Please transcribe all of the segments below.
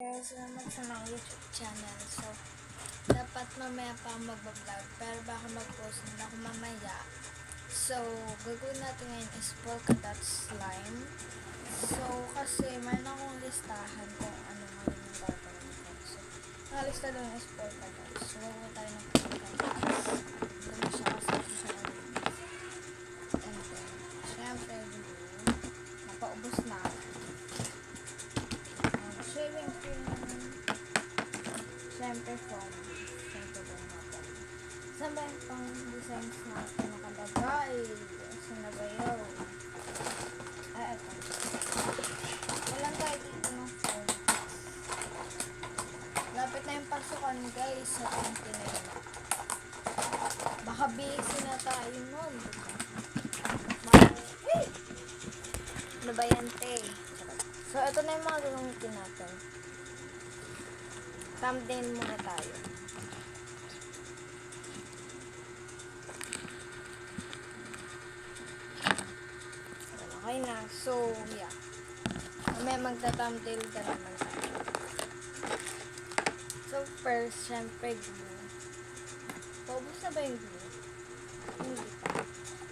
Guys, naman sa mga YouTube channel. So, dapat mamaya pa ako mag-vlog. Pero baka mag-post na ako mamaya. So, gagawin natin ngayon is polka dot slime. So, kasi mayroon akong listahan kung ano ngayon yung gagawin ko. So, nakalista doon is polka dot. So, gagawin tayo ng polka dot. Dami siya kasi siya and then, syempre, napaubos na ako. Shaving cream. Siyempre foam. Siyempre doon natin. Saan ba yung pang designs natin nakalagay? Saan na ba yun? Ay, ito. Walang tayo dito ng foam. Lapit na yung pasukan guys sa 29. Baka busy na tayo nun. Ano ba yan, te? So, ito na yung mga gagamitin natin. Thumbnail muna tayo. Okay na. So, yeah. May magta-thumbnail ka naman tayo. So, first, syempre, glue. Paubos na ba yung glue? Hindi pa.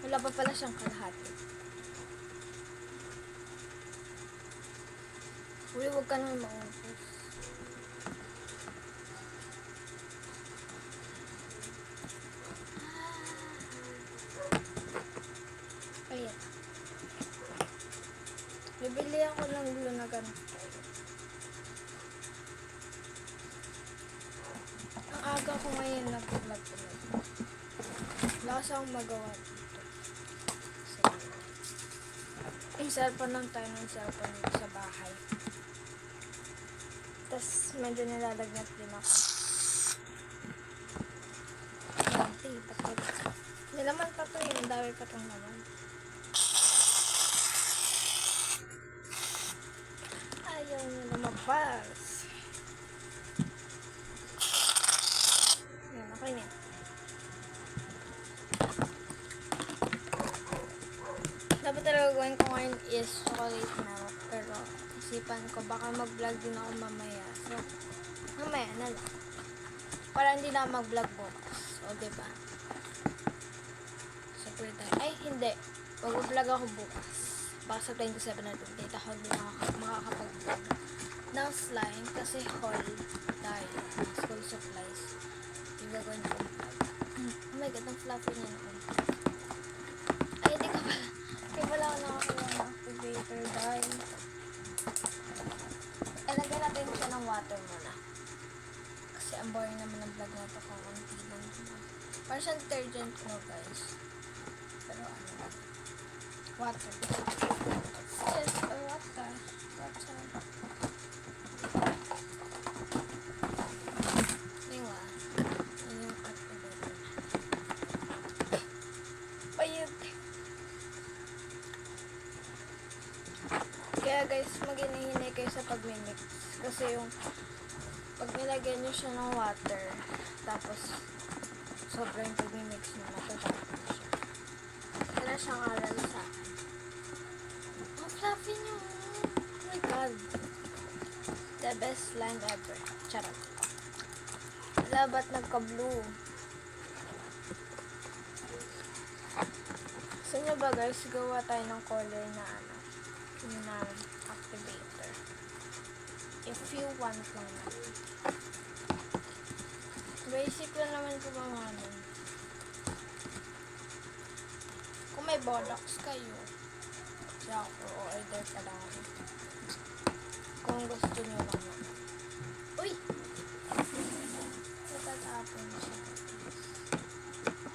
Wala pa pala siyang kalahati. Uy, huwag ka naman maubos. Ayan. Bibili ako ng glue na ganito. Ang aga ko ngayon nag-vlog ko na. Wala kasi akong magawa dito. So, yung cellphone lang tayo ng cellphone dito sa bahay. Tapos, medyo nilalagnat din ako. Ayan, tapos. Hindi naman pa ito yung dami pa itong naman. Ayaw niya lumabas. Ayan, okay niya. Dapat talaga gawin ko ngayon is chocolate milk. Pero, isipan ko, baka mag-vlog din ako mamaya. So, mamaya na lang. Para hindi na mag-vlog bukas. O, diba? Super tayo. Ay, hindi. Mag-vlog ako bukas. Baka sa 27 na date ako hindi makakapag-vlog ng slime kasi hall tayo. School supplies. Yung gagawin ko. Oh my god, ang fluffy niya noon. Ay, hindi ka pala. Kaya wala ako nakakuha ng activator dahil. Lagyan natin siya ng water muna. Kasi ang boring naman ng vlog na ito kung unti lang naman. Parang siyang detergent no guys. Pero ano. Water. Yes, water. Water. Diba? Yun yung activator. Payag. Kaya guys, mag-hinihinay kayo sa pag-mimix. Kasi yung pag nilagyan nyo siya ng water, tapos sobrang pag-mimix nyo, matatapos siya. Kaya siyang aral sa akin. Ang fluffy nyo. Oh my god. The best slime ever. Charot. Wala ba't nagka-blue? Gusto nyo ba guys, gawa tayo ng color na ano? Na activator. If you want lang naman. Basic lang naman po mga ano. Kung may botox kayo, siya ako, order pa lang ako. Kung gusto nyo lang naman. Uy! Natatapon siya.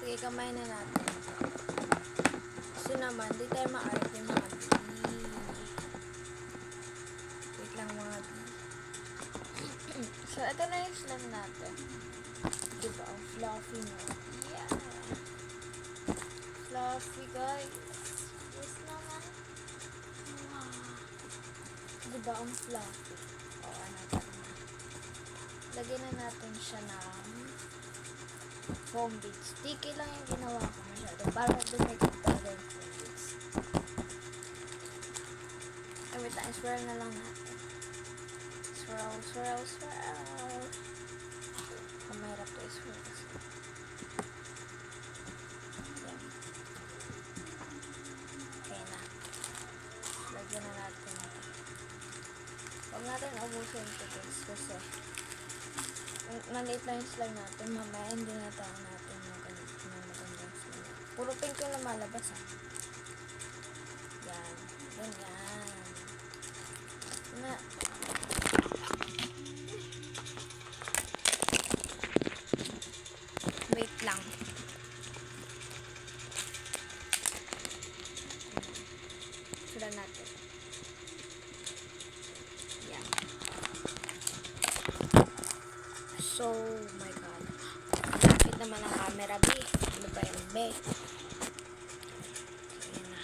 Sige, kamay na natin. Kasi naman, di tayo ma-art yung mga wait lang mga so, ito na yung slime natin. Diba? Ang fluffy mo. Yeah! Fluffy, guys. Yes naman. Wow. Diba? Ang fluffy. O, ano ba? Lagyan na natin siya ng foam beads. Sticky lang yung ginawa ko masyado. Para dumikit talaga yung foam beads. Wait lang. Swirl na lang natin. Swirl. Mahirap to i-swirl kasi. Yan. Okay na. Lagyan na natin ito. Huwag natin ubusin ito guys kasi maliit lang yung slime natin. Mamaya hindi na tayo natin magandang slime. Puro pink yung lumalabas ha. Yan. Ganyan. Na. Wait lang. Sudan natin. Yan. So, my God. Lapit naman ang camera, B. Ano ba yung B? Ayan na.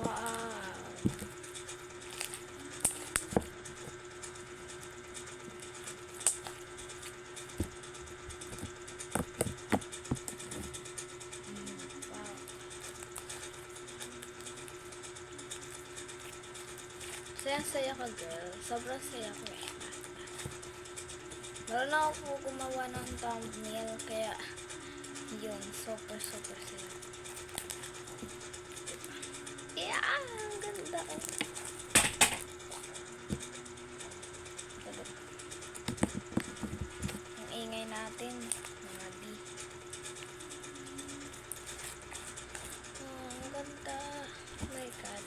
Wow. Wow. Saya-saya ka, girl. Sobrang saya ko eh. Meron na ako gumawa ng thumbnail, kaya yun, super saya. Yeah, ang ganda oh. Ang ingay natin, mga B. Oh, ang ganda. Oh my God.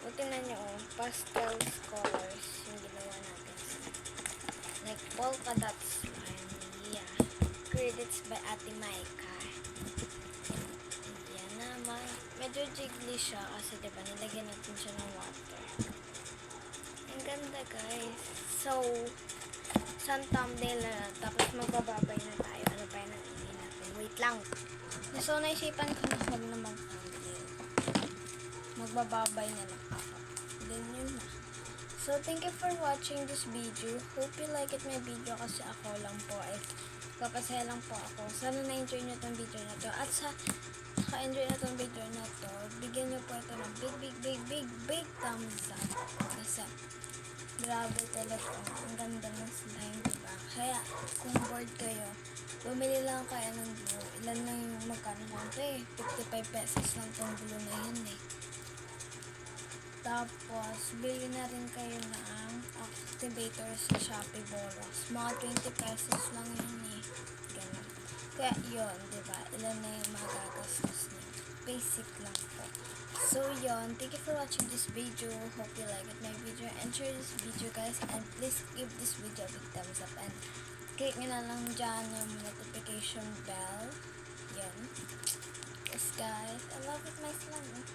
O, tingnan nyo, oh, pastel colors yung ginawa natin. Like polka dots slime. Yeah. Credits by Ate Maika. Yan naman. Medyo jiggly siya kasi diba nilagyan natin siya ng water. Ang ganda guys. So, isang thumbnail na lang. Tapos magbababay na tayo. Ano pa yung nangingin natin? Wait lang. So, naisipan ko na huwag na mag-thumbnail. Magbababay na lang ako. Then yun na. So, thank you for watching this video. Hope you like it my video kasi ako lang po ay kapasaya lang po ako. Sana na-enjoy nyo itong video na to. At sa naka-enjoy na itong video na to, bigyan nyo po ito ng big thumbs up. Kasi, grabe talaga. Ang ganda ng slime, diba? Kaya, kung bored kayo, bumili lang kayo ng glue. Ilan lang yung magkano lang ito eh. 55 pesos lang itong glue na yun eh. Tapos, bili na rin kayo ng activator sa Shopee Boros. Mga 20 pesos lang yun eh. Ganun. Kaya yun, diba? Ilan na yung magagastos niyo. Basic lang po. So yun, thank you for watching this video. Hope you like it my video and share this video guys. And please give this video a big thumbs up. And click nyo na lang dyan yung notification bell. Yun. Yes guys, I love it my slime.